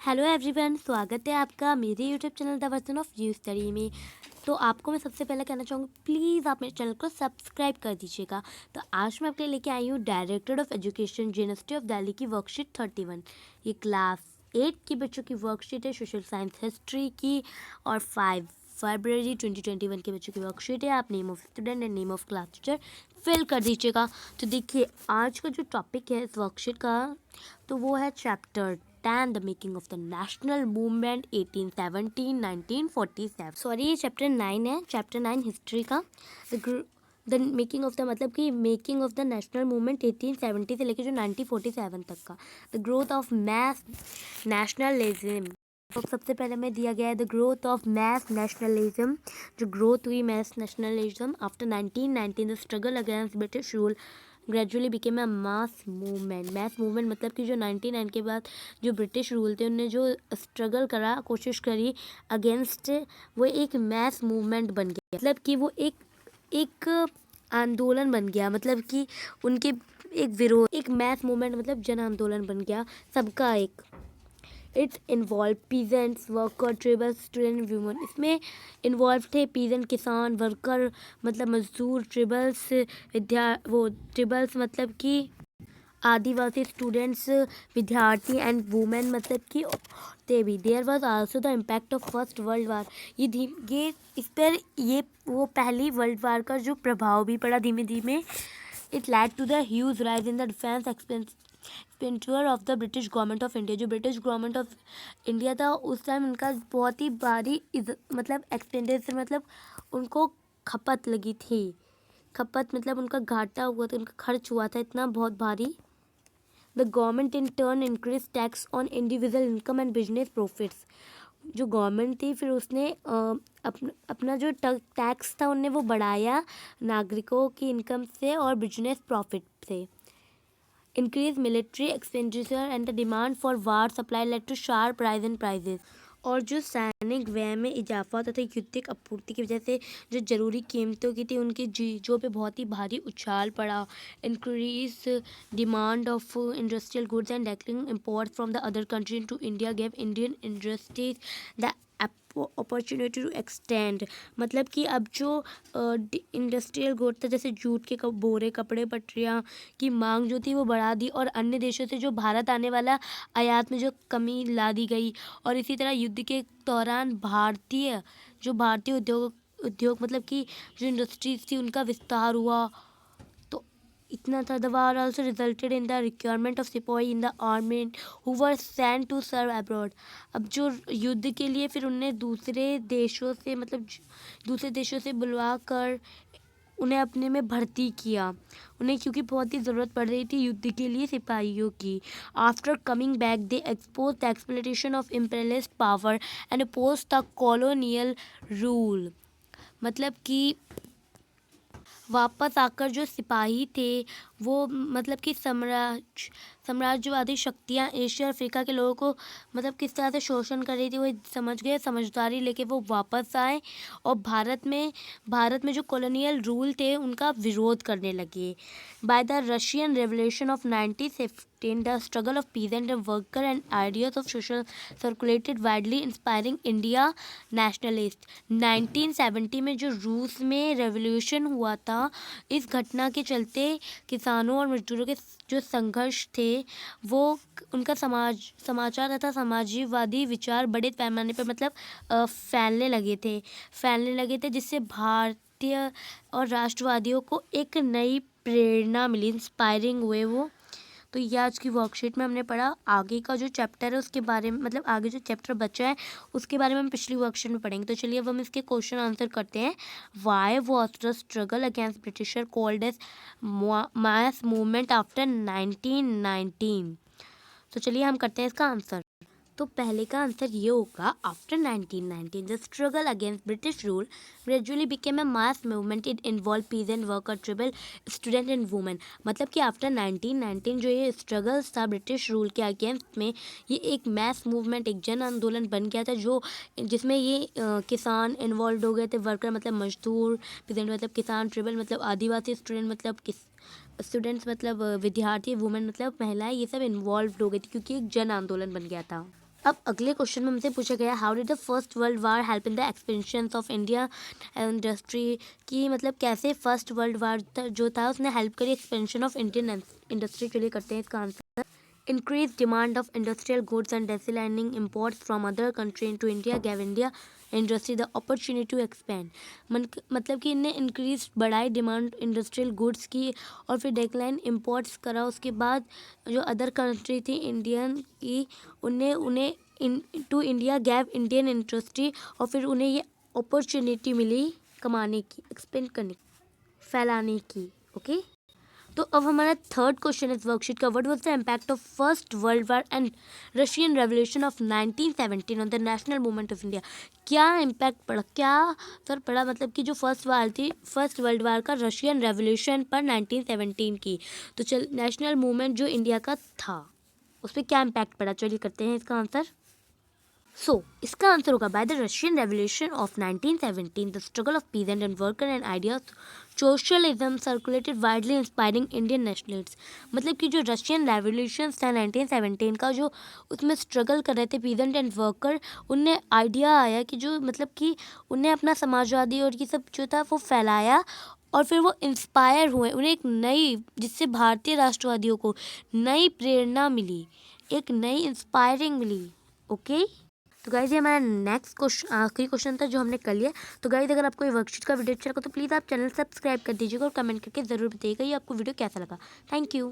Hello everyone, स्वागत है आपका मेरे YouTube channel the version of new study में। तो आपको मैं सबसे पहले कहना चाहूँगी, प्लीज़ आप मेरे चैनल को सब्सक्राइब कर दीजिएगा। तो आज मैं आपके लिए लेके आई हूँ director of education university of Delhi की वर्कशीट 31। ये क्लास 8 की बच्चों की वर्कशीट है, सोशल साइंस हिस्ट्री की, और 5 फरवरी 2021 के बच्चों की वर्कशीट है। आप name of student and name of class teacher fill कर दीजिएगा। तो देखिए, आज का जो टॉपिक है इस वर्कशीट का, तो वो है chapter 10, the making of the national movement 1817-1947। Sorry, ये चैप्टर 9 है, चैप्टर 9 हिस्ट्री का। द मेकिंग ऑफ द मतलब कि making of the national movement 1870 से लेकर जो 1947 तक का। The growth of mass nationalism. तो सबसे पहले में दिया गया है the growth of mass nationalism, जो ग्रोथ हुई mass nationalism after 1919, the struggle against British rule gradually became a mass movement. Mass movement मतलब कि जो 99 के बाद जो ब्रिटिश रूल थे उन्होंने जो स्ट्रगल करा, कोशिश करी अगेंस्ट, वो एक मैस मूवमेंट बन गया। मतलब कि वो एक आंदोलन बन गया, मतलब कि उनके एक विरोध, एक मैस मूवमेंट मतलब जन आंदोलन बन गया सबका एक। It's involve peasants, worker, tribals, student, women. इसमें इन्वॉल्व थे पीजेंट किसान, वर्कर मतलब मजदूर, ट्रिबल्स ट्रिबल्स मतलब कि आदिवासी, स्टूडेंट्स विद्यार्थी, एंड वुमेन मतलब कि औरतें भी। There was also the impact of first world war. ये इस पर ये वो पहली वर्ल्ड वार का जो प्रभाव भी पड़ा धीमे धीमे। It led to the huge rise in the defence expenditure of the British government of India. जो ब्रिटिश गवर्नमेंट ऑफ इंडिया था उस टाइम उनका बहुत ही भारी मतलब एक्सपेंडिचर मतलब उनको खपत लगी थी। खपत मतलब उनका घाटा हुआ था, उनका खर्च हुआ था इतना बहुत भारी। The government in turn increase tax on individual income and business profits. जो गवर्नमेंट थी फिर उसने अपना जो टैक्स था उनने वो बढ़ाया नागरिकों की इनकम से और बिजनेस प्रॉफिट से। Increase military expenditure and the demand for war supply led to sharp rise in prices. और जो सैनिक व्यय में इजाफा तथा युद्धिक आपूर्ति की वजह से जो जरूरी कीमतों की थी उनकी चीज़ों पे बहुत ही भारी उछाल पड़ा। Increase demand of industrial goods and declining import from the other country to India gave Indian industries the opportunity to extend. मतलब कि अब जो इंडस्ट्रियल गुड था, जैसे जूट के बोरे, कपड़े, पटरियाँ की मांग जो थी वो बढ़ा दी, और अन्य देशों से जो भारत आने वाला आयात में जो कमी ला दी गई। और इसी तरह युद्ध के दौरान भारतीय उद्योग मतलब कि जो इंडस्ट्रीज थी उनका विस्तार हुआ। तो इतना था। The war also resulted in the requirement of sipahi in the army who were sent to serve abroad. अब जो युद्ध के लिए फिर उनने दूसरे देशों से बुलवा कर उन्हें अपने में भर्ती किया, उन्हें क्योंकि बहुत ही ज़रूरत पड़ रही थी युद्ध के लिए सिपाहियों की। After coming back they expose the exploitation of imperialist power and oppose the colonial rule. मतलब कि वापस आकर जो सिपाही थे वो मतलब कि साम्राज्यवादी शक्तियाँ एशिया अफ्रीका के लोगों को मतलब किस तरह से शोषण कर रही थी वो समझ गए, समझदारी लेके वो वापस आए और भारत में जो कॉलोनियल रूल थे उनका विरोध करने लगे। By the Russian revolution of 1915 the struggle of peasant and worker and ideas of social circulated widely inspiring India nationalist. 1970 में जो रूस में रेवोल्यूशन हुआ था, इस घटना के चलते किसानों और मजदूरों के जो संघर्ष थे वो उनका समाचार तथा समाजवादी विचार बड़े पैमाने पर मतलब फैलने लगे थे जिससे भारतीय और राष्ट्रवादियों को एक नई प्रेरणा मिली, इंस्पायरिंग हुए वो। तो ये आज की वर्कशीट में हमने पढ़ा। आगे का जो चैप्टर है उसके बारे में मतलब आगे जो चैप्टर बचा है उसके बारे में हम पिछली वर्कशीट में पढ़ेंगे। तो चलिए अब हम इसके क्वेश्चन आंसर करते हैं। Why was the struggle against britisher called as mass movement after 1919? तो चलिए हम करते हैं इसका आंसर। तो पहले का आंसर ये होगा, after 1919 the struggle against British rule gradually became a mass movement. It involve peasant, worker, tribal, student and women. मतलब कि आफ्टर 1919 जो ये स्ट्रगल्स था ब्रिटिश रूल के अगेंस्ट में, ये एक मैस मूवमेंट, एक जन आंदोलन बन गया था जो जिसमें ये किसान इन्वॉल्व हो गए थे, वर्कर मतलब मजदूर, पीजेंट मतलब किसान, ट्रिबल मतलब आदिवासी, स्टूडेंट मतलब स्टूडेंट्स मतलब विद्यार्थी, वुमेन मतलब महिलाएं, ये सब इन्वॉल्व हो गई थी क्योंकि एक जन आंदोलन बन गया था। अब अगले क्वेश्चन में हमसे पूछा गया how did the first world war help in the expansion of India industry, कि मतलब कैसे फर्स्ट वर्ल्ड वार जो था उसने हेल्प करी एक्सपेंशन ऑफ इंडियन इंडस्ट्री के लिए। करते हैं इसका answer. Increased demand of industrial goods and declining imports from other country into India gave India industry the opportunity to expand। मतलब कि इनने इंक्रीज बढ़ाई डिमांड इंडस्ट्रियल गुड्स की और फिर डेक्लाइन इम्पोर्ट्स करा। उसके बाद जो अदर कंट्री थी इंडियन की उन्हें to India gave Indian industry, और फिर उन्हें ये अपॉर्चुनिटी मिली कमाने की, एक्सपेंड करने की, फैलाने की। ओके तो अब हमारा थर्ड क्वेश्चन इस वर्कशीट का, what was the impact of first world war and Russian revolution of 1917 on the national movement of India. क्या इम्पैक्ट पड़ा, क्या सर पड़ा, मतलब कि जो फर्स्ट वार थी, फर्स्ट वर्ल्ड वार का रशियन रेवोल्यूशन पर 1917 की, तो चल नेशनल मूवमेंट जो इंडिया का था उस पर क्या इम्पैक्ट पड़ा। चलिए करते हैं इसका आंसर। इसका आंसर होगा by the Russian revolution of 1917 the struggle of peasant and worker and idea socialism circulated widely inspiring Indian nationalist. मतलब कि जो रशियन रेवोल्यूशन था 1917 का, जो उसमें स्ट्रगल कर रहे थे पीजेंट एंड वर्कर, उनने आइडिया आया कि जो मतलब कि उन्हें अपना समाजवादी और ये सब जो था वो फैलाया, और फिर वो इंस्पायर हुए, उन्हें एक नई, जिससे भारतीय राष्ट्रवादियों को नई प्रेरणा मिली, एक नई इंस्पायरिंग मिली। ओके तो गाइज ये हमारा नेक्स्ट क्वेश्चन, आखिरी क्वेश्चन था जो हमने कर लिया। तो गाइज अगर आपको ये वर्कशीट का वीडियो अच्छा लगा तो प्लीज़ आप चैनल सब्सक्राइब कर दीजिएगा और कमेंट करके ज़रूर बताइएगा ये आपको वीडियो कैसा लगा। Thank you.